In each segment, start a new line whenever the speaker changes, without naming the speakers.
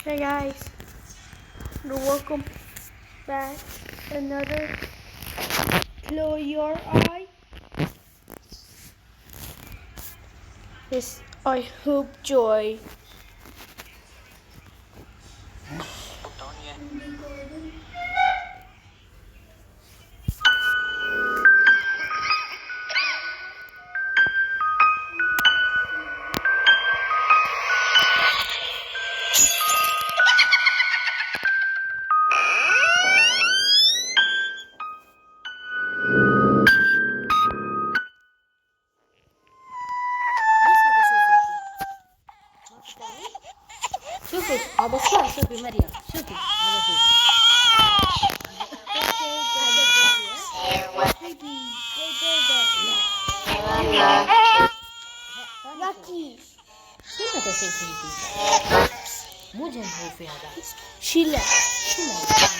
Hey guys, and welcome back. Another Close Your Eye. Yes, I hope joy.
ليش هذا شوفي انتي ما في تاني شوفي هذا صار شوفي مريم شوفي هذا شوفي هذا
Lucky.
شو هذا شوفي انتي مو جنبوفي هذا
Sheila.
شو هذا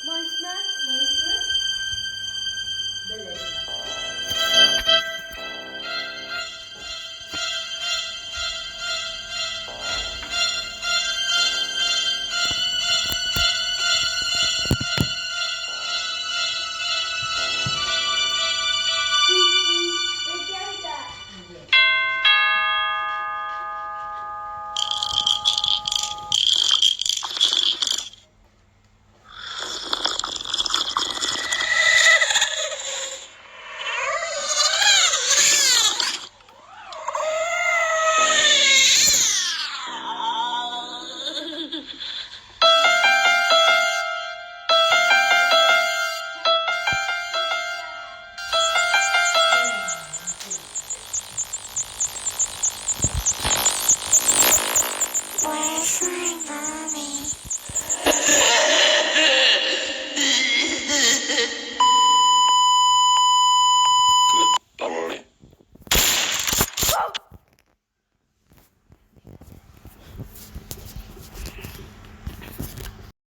Nice man.
Where's my mommy?
Dolly.